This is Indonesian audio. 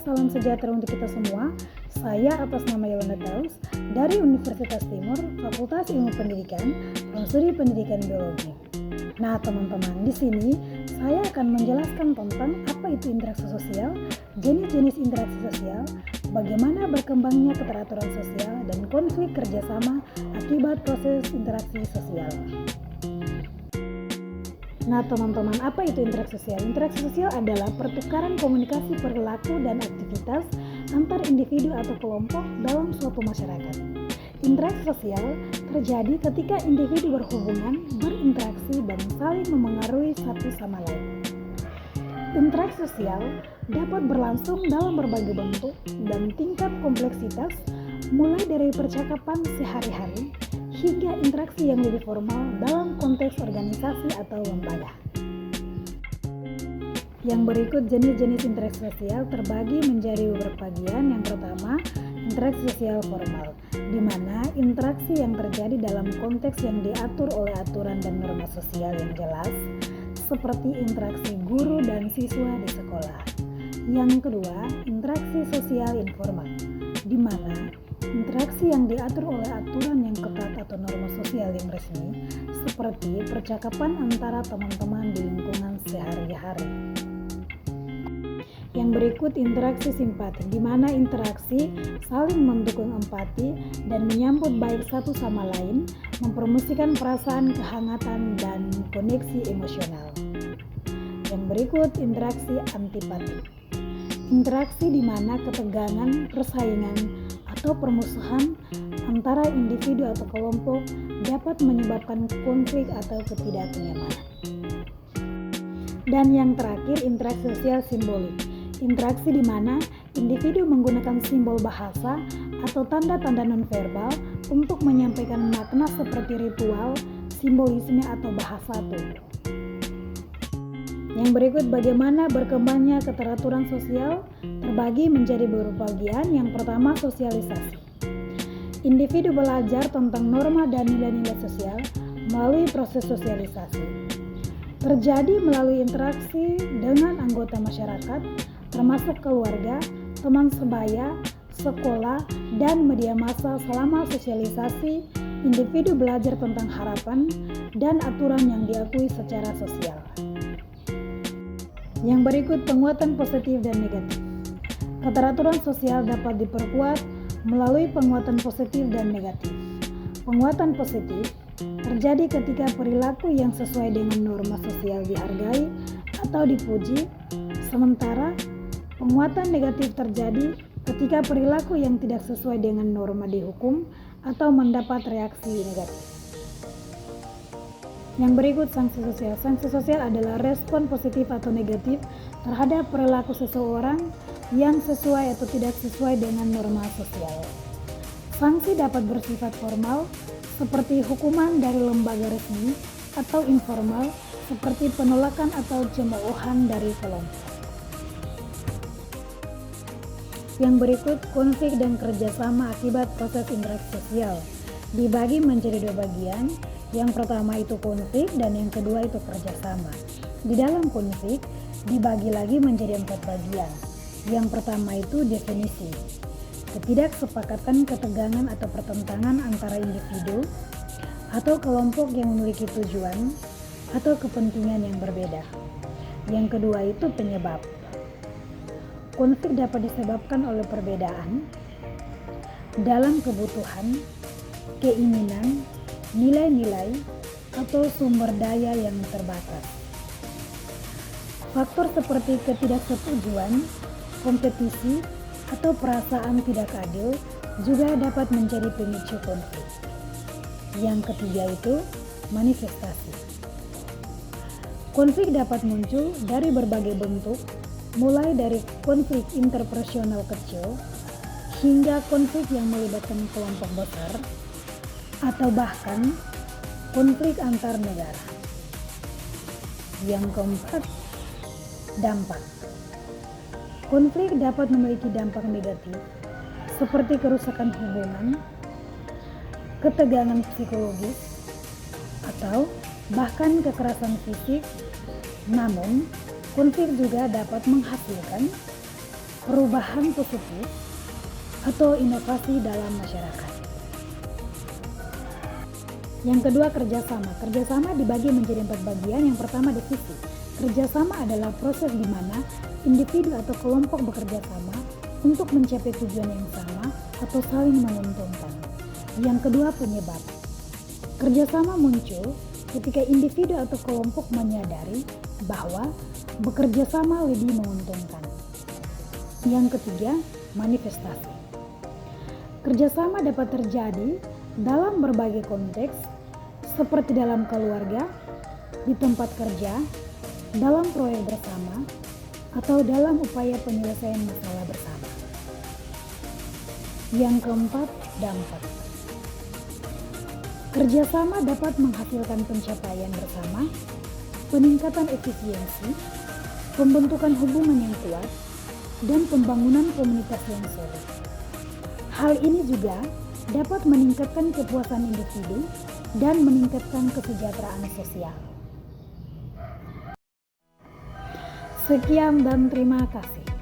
salam sejahtera untuk kita semua. Saya atas nama Yolanda Taus dari Universitas Timur, Fakultas Ilmu Pendidikan, Prodi Pendidikan Biologi. Nah, teman-teman, di sini saya akan menjelaskan tentang apa itu interaksi sosial, jenis-jenis interaksi sosial, bagaimana berkembangnya keteraturan sosial, dan konflik kerjasama akibat proses interaksi sosial. Nah, teman-teman, apa itu interaksi sosial? Interaksi sosial adalah pertukaran komunikasi perilaku dan aktivitas antar individu atau kelompok dalam suatu masyarakat. Interaksi sosial terjadi ketika individu berhubungan, berinteraksi, dan saling memengaruhi satu sama lain. Interaksi sosial dapat berlangsung dalam berbagai bentuk dan tingkat kompleksitas, mulai dari percakapan sehari-hari hingga interaksi yang lebih formal dalam konteks organisasi atau lembaga. Yang berikut jenis-jenis interaksi sosial terbagi menjadi beberapa bagian. Yang pertama, interaksi sosial formal, di mana interaksi yang terjadi dalam konteks yang diatur oleh aturan dan norma sosial yang jelas, seperti interaksi guru dan siswa di sekolah. Yang kedua, interaksi sosial informal, di mana interaksi yang diatur oleh aturan yang ketat atau norma sosial yang resmi, seperti percakapan antara teman-teman di lingkungan sehari-hari. Yang berikut interaksi simpati, di mana interaksi saling mendukung empati dan menyambut baik satu sama lain, mempromosikan perasaan kehangatan dan koneksi emosional. Yang berikut interaksi antipati, interaksi di mana ketegangan, persaingan, atau permusuhan antara individu atau kelompok dapat menyebabkan konflik atau ketidaknyamanan. Dan yang terakhir, interaksi sosial simbolik, interaksi di mana individu menggunakan simbol bahasa atau tanda-tanda nonverbal untuk menyampaikan makna seperti ritual, simbolisme, atau bahasa tubuh. Yang berikut bagaimana berkembangnya keteraturan sosial terbagi menjadi beberapa bagian. Yang pertama, sosialisasi. Individu belajar tentang norma dan nilai-nilai sosial melalui proses sosialisasi. Terjadi melalui interaksi dengan anggota masyarakat, termasuk keluarga, teman sebaya, sekolah, dan media massa. Selama sosialisasi, individu belajar tentang harapan dan aturan yang diakui secara sosial. Yang berikut penguatan positif dan negatif. Keteraturan sosial dapat diperkuat melalui penguatan positif dan negatif. Penguatan positif terjadi ketika perilaku yang sesuai dengan norma sosial dihargai atau dipuji, sementara penguatan negatif terjadi ketika perilaku yang tidak sesuai dengan norma dihukum atau mendapat reaksi negatif. Yang berikut sanksi sosial. Sanksi sosial adalah respon positif atau negatif terhadap perilaku seseorang yang sesuai atau tidak sesuai dengan norma sosial. Sanksi dapat bersifat formal seperti hukuman dari lembaga resmi atau informal seperti penolakan atau cemoohan dari kelompok. Yang berikut konflik dan kerjasama akibat proses interaksi sosial dibagi menjadi dua bagian. Yang pertama itu konflik dan yang kedua itu kerjasama. Di dalam konflik dibagi lagi menjadi 4 bagian. Yang pertama itu definisi, ketidaksepakatan, ketegangan atau pertentangan antara individu atau kelompok yang memiliki tujuan atau kepentingan yang berbeda. Yang kedua itu penyebab. Konflik dapat disebabkan oleh perbedaan dalam kebutuhan, keinginan, nilai-nilai, atau sumber daya yang terbatas. Faktor seperti ketidaksetujuan, kompetisi, atau perasaan tidak adil juga dapat menjadi pemicu konflik. Yang ketiga itu manifestasi. Konflik dapat muncul dari berbagai bentuk, mulai dari konflik interpersonal kecil hingga konflik yang melibatkan kelompok besar, atau bahkan konflik antar negara. Yang keempat, dampak. Konflik dapat memiliki dampak negatif seperti kerusakan hubungan, ketegangan psikologis, atau bahkan kekerasan fisik. Namun, konflik juga dapat menghasilkan perubahan positif atau inovasi dalam masyarakat. Yang kedua, kerjasama. Kerjasama dibagi menjadi 4 bagian. Yang pertama, definisi. Kerjasama adalah proses di mana individu atau kelompok bekerja sama untuk mencapai tujuan yang sama atau saling menguntungkan. Yang kedua, penyebab. Kerjasama muncul ketika individu atau kelompok menyadari bahwa bekerja sama lebih menguntungkan. Yang ketiga, manifestasi. Kerjasama dapat terjadi dalam berbagai konteks, seperti dalam keluarga, di tempat kerja, dalam proyek bersama, atau dalam upaya penyelesaian masalah bersama. Yang keempat, dampak. Kerjasama dapat menghasilkan pencapaian bersama, peningkatan efisiensi, pembentukan hubungan yang kuat, dan pembangunan komunitas yang solid. Hal ini juga dapat meningkatkan kepuasan individu dan meningkatkan kesejahteraan sosial. Sekian dan terima kasih.